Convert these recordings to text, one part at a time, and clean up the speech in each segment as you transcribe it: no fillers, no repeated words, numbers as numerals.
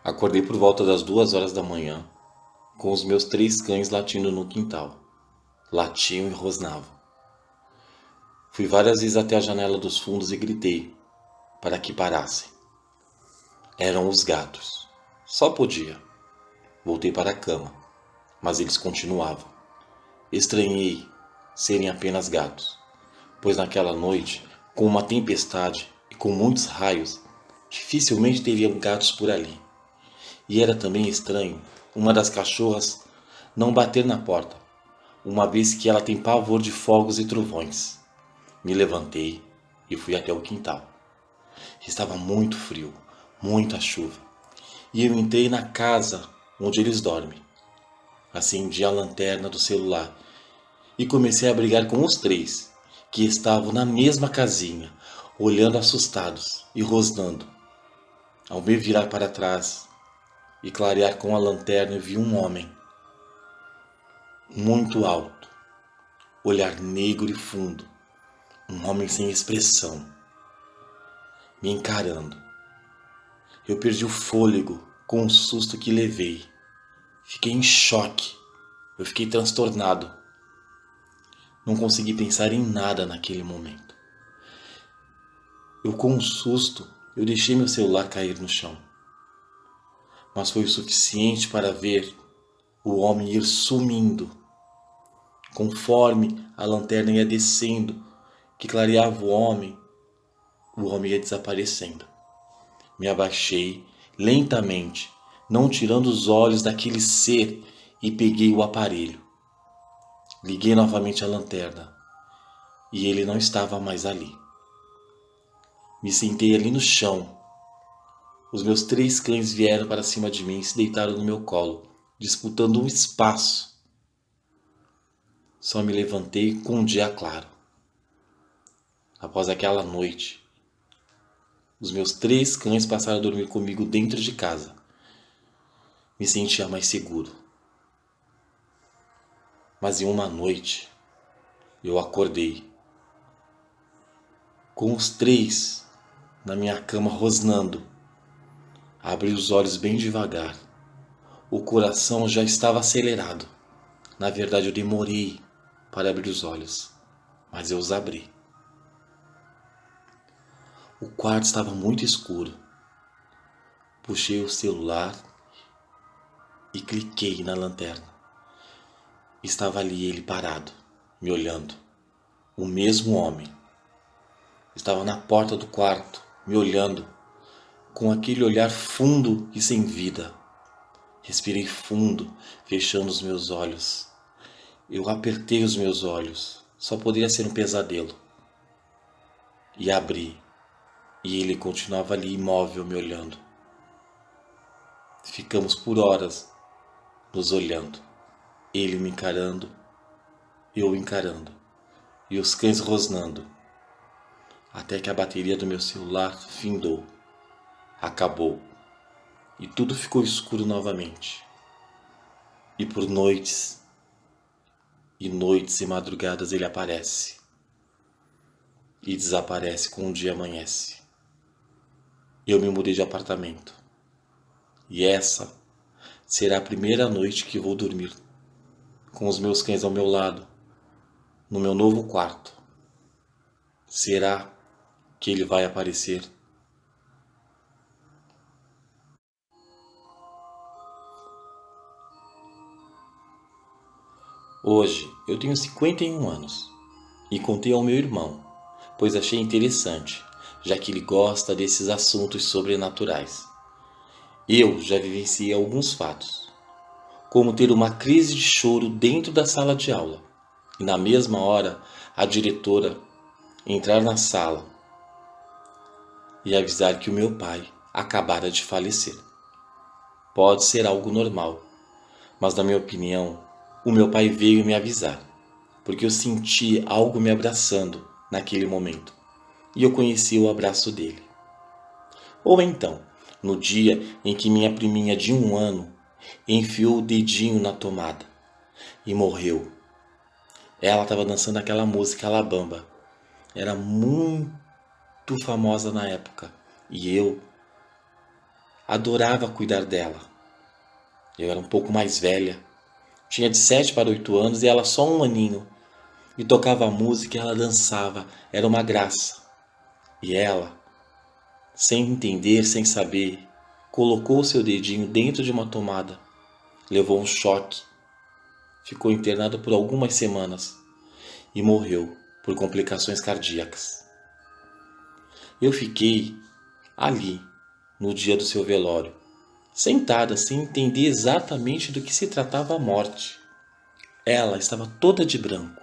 Acordei por volta das 2 horas da manhã, com os meus 3 cães latindo no quintal. Latiam e rosnavam. Fui várias vezes até a janela dos fundos e gritei para que parassem. Eram os gatos. Só podia. Voltei para a cama, mas eles continuavam. Estranhei serem apenas gatos, pois naquela noite, com uma tempestade e com muitos raios, dificilmente teriam gatos por ali. E era também estranho uma das cachorras não bater na porta, uma vez que ela tem pavor de fogos e trovões. Me levantei e fui até o quintal. Estava muito frio, muita chuva, e eu entrei na casa onde eles dormem. Acendi a lanterna do celular e comecei a brigar com os três, que estavam na mesma casinha, olhando assustados e rosnando. Ao me virar para trás e clarear com a lanterna, vi um homem muito alto, olhar negro e fundo, um homem sem expressão, me encarando. Eu perdi o fôlego com o susto que levei. Fiquei em choque. Eu fiquei transtornado. Não consegui pensar em nada naquele momento. Com um susto, eu deixei meu celular cair no chão. Mas foi o suficiente para ver o homem ir sumindo. Conforme a lanterna ia descendo, que clareava o homem ia desaparecendo. Me abaixei lentamente, não tirando os olhos daquele ser, e peguei o aparelho. Liguei novamente a lanterna e ele não estava mais ali. Me sentei ali no chão. Os meus 3 cães vieram para cima de mim e se deitaram no meu colo, disputando um espaço. Só me levantei com um dia claro. Após aquela noite, os meus 3 cães passaram a dormir comigo dentro de casa. Me sentia mais seguro. Mas em uma noite, eu acordei com os 3 na minha cama rosnando. Abri os olhos bem devagar. O coração já estava acelerado. Na verdade, eu demorei para abrir os olhos, mas eu os abri. O quarto estava muito escuro. Puxei o celular e cliquei na lanterna. Estava ali ele parado, me olhando. O mesmo homem. Estava na porta do quarto, me olhando, com aquele olhar fundo e sem vida. Respirei fundo, fechando os meus olhos. Eu apertei os meus olhos. Só poderia ser um pesadelo. E abri. E ele continuava ali imóvel, me olhando. Ficamos por horas nos olhando. Ele me encarando, eu encarando. E os cães rosnando. Até que a bateria do meu celular findou. Acabou. E tudo ficou escuro novamente. E por noites e madrugadas ele aparece. E desaparece quando o dia amanhece. Eu me mudei de apartamento. E essa será a primeira noite que vou dormir com os meus cães ao meu lado, no meu novo quarto. Será que ele vai aparecer? Hoje eu tenho 51 anos e contei ao meu irmão, pois achei interessante, já que ele gosta desses assuntos sobrenaturais. Eu já vivenciei alguns fatos, como ter uma crise de choro dentro da sala de aula e na mesma hora a diretora entrar na sala e avisar que o meu pai acabara de falecer. Pode ser algo normal, mas na minha opinião, o meu pai veio me avisar, porque eu senti algo me abraçando naquele momento e eu conheci o abraço dele. Ou então, no dia em que minha priminha de 1 ano enfiou o dedinho na tomada e morreu. Ela estava dançando aquela música Alabamba. Era muito famosa na época. E eu adorava cuidar dela. Eu era um pouco mais velha, tinha de 7 para 8 anos e ela só um aninho. E tocava música e ela dançava, era uma graça. E ela, sem entender, sem saber, colocou seu dedinho dentro de uma tomada, levou um choque, ficou internada por algumas semanas e morreu por complicações cardíacas. Eu fiquei ali, no dia do seu velório, sentada sem entender exatamente do que se tratava a morte. Ela estava toda de branco.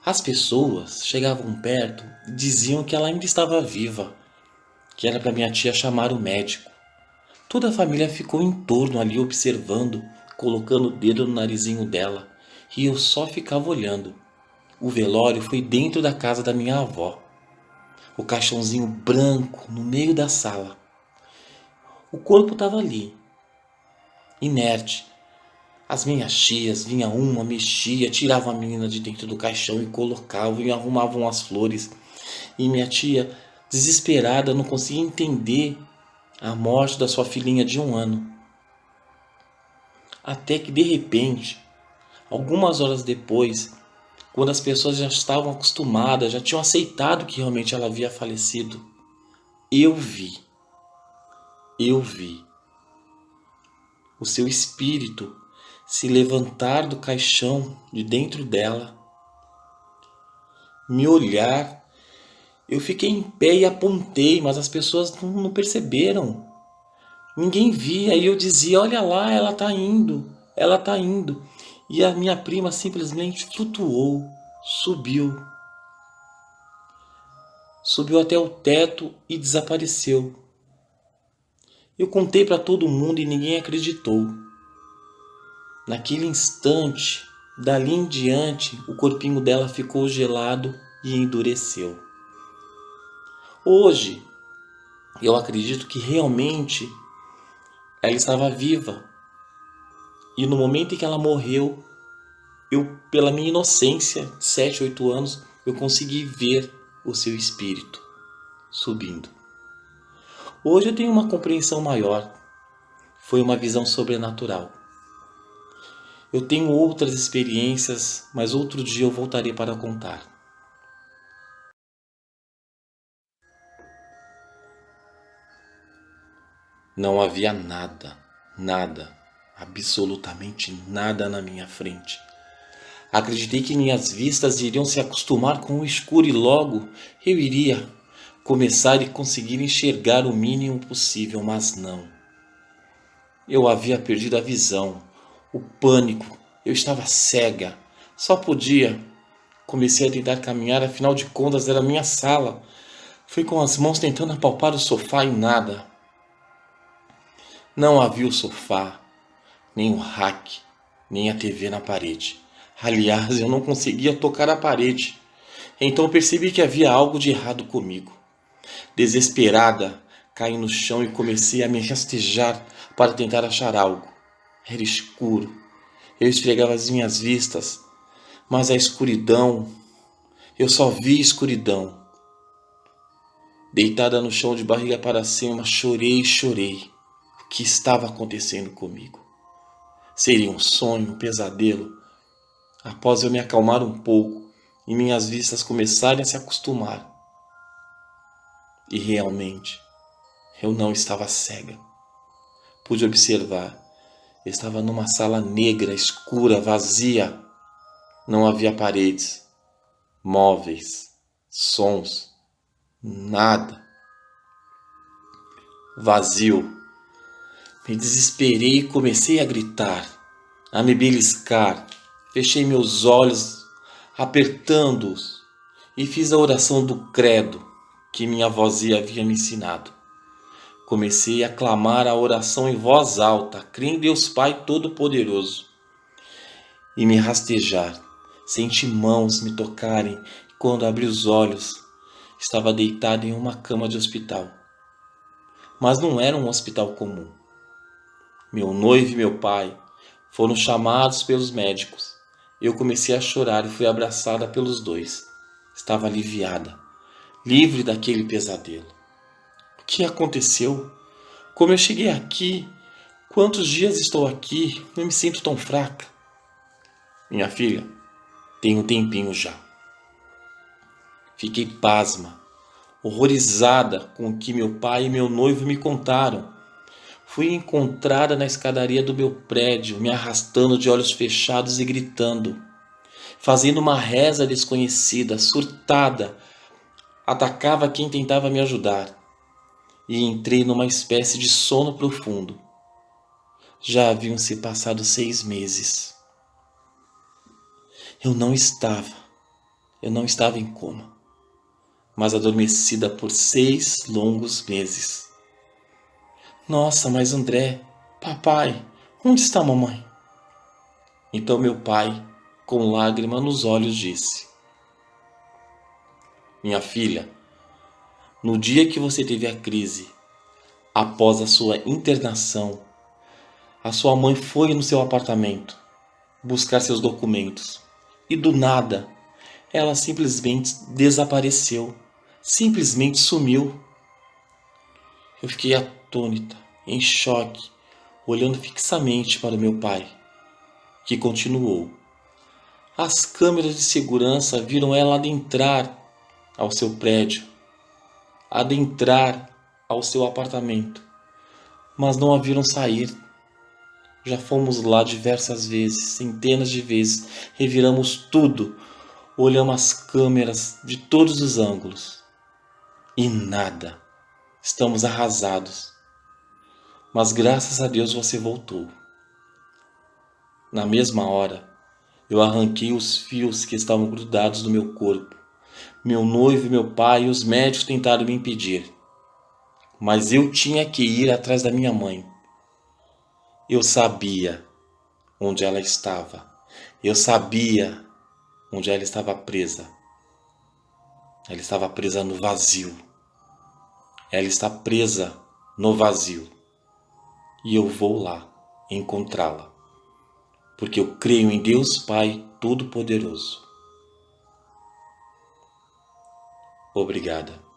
As pessoas chegavam perto e diziam que ela ainda estava viva, que era para minha tia chamar o médico. Toda a família ficou em torno ali observando, colocando o dedo no narizinho dela, e eu só ficava olhando. O velório foi dentro da casa da minha avó. O caixãozinho branco no meio da sala. O corpo estava ali, inerte. As minhas tias vinha uma, mexia, tiravam a menina de dentro do caixão e colocavam e arrumavam as flores. E minha tia, desesperada, não conseguia entender a morte da sua filhinha de 1 ano. Até que de repente, algumas horas depois, quando as pessoas já estavam acostumadas, já tinham aceitado que realmente ela havia falecido, eu vi o seu espírito se levantar do caixão de dentro dela, me olhar. Eu fiquei em pé e apontei, mas as pessoas não perceberam. Ninguém via e eu dizia, olha lá, ela está indo, ela está indo. E a minha prima simplesmente flutuou, subiu. Subiu até o teto e desapareceu. Eu contei para todo mundo e ninguém acreditou. Naquele instante, dali em diante, o corpinho dela ficou gelado e endureceu. Hoje, eu acredito que realmente ela estava viva. E no momento em que ela morreu, eu, pela minha inocência, de 7, 8 anos, eu consegui ver o seu espírito subindo. Hoje eu tenho uma compreensão maior. Foi uma visão sobrenatural. Eu tenho outras experiências, mas outro dia eu voltarei para contar. Não havia nada, absolutamente nada na minha frente. Acreditei que minhas vistas iriam se acostumar com o escuro e logo eu iria começar e conseguir enxergar o mínimo possível, mas não. Eu havia perdido a visão, o pânico, eu estava cega, só podia. Comecei a tentar caminhar, afinal de contas era minha sala. Fui com as mãos tentando apalpar o sofá e nada. Não havia o sofá, nem o rack, nem a TV na parede. Aliás, eu não conseguia tocar a parede. Então percebi que havia algo de errado comigo. Desesperada, caí no chão e comecei a me rastejar para tentar achar algo. Era escuro. Eu esfregava as minhas vistas, mas a escuridão, eu só vi escuridão. Deitada no chão de barriga para cima, chorei e chorei. O que estava acontecendo comigo? Seria um sonho, um pesadelo? Após eu me acalmar um pouco e minhas vistas começarem a se acostumar. E realmente, eu não estava cega. Pude observar. Eu estava numa sala negra, escura, vazia. Não havia paredes, móveis, sons, nada. Vazio. Me desesperei e comecei a gritar, a me beliscar. Fechei meus olhos, apertando-os, e fiz a oração do credo que minha avózinha havia me ensinado. Comecei a clamar a oração em voz alta, crendo em Deus Pai Todo-Poderoso, e me rastejar. Senti mãos me tocarem e quando abri os olhos, estava deitado em uma cama de hospital. Mas não era um hospital comum. Meu noivo e meu pai foram chamados pelos médicos. Eu comecei a chorar e fui abraçada pelos dois. Estava aliviada, livre daquele pesadelo. O que aconteceu? Como eu cheguei aqui? Quantos dias estou aqui? Eu me sinto tão fraca. Minha filha, tem um tempinho já. Fiquei pasma, horrorizada com o que meu pai e meu noivo me contaram. Fui encontrada na escadaria do meu prédio, me arrastando de olhos fechados e gritando, fazendo uma reza desconhecida, surtada. Atacava quem tentava me ajudar e entrei numa espécie de sono profundo. Já haviam se passado 6 meses. Eu não estava em coma, mas adormecida por 6 longos meses. Nossa, mas André, papai, onde está a mamãe? Então meu pai, com lágrima nos olhos, disse: Minha filha, no dia que você teve a crise, após a sua internação, a sua mãe foi no seu apartamento buscar seus documentos e do nada ela simplesmente desapareceu, simplesmente sumiu. Eu fiquei atônita, em choque, olhando fixamente para o meu pai, que continuou. As câmeras de segurança viram ela adentrar ao seu prédio, adentrar ao seu apartamento, mas não a viram sair. Já fomos lá diversas vezes, centenas de vezes, reviramos tudo, olhamos as câmeras de todos os ângulos e nada. Estamos arrasados. Mas graças a Deus você voltou. Na mesma hora, eu arranquei os fios que estavam grudados no meu corpo. Meu noivo, meu pai e os médicos tentaram me impedir. Mas eu tinha que ir atrás da minha mãe. Eu sabia onde ela estava. Eu sabia onde ela estava presa. Ela estava presa no vazio. Ela está presa no vazio. E eu vou lá encontrá-la. Porque eu creio em Deus Pai Todo-Poderoso. Obrigada.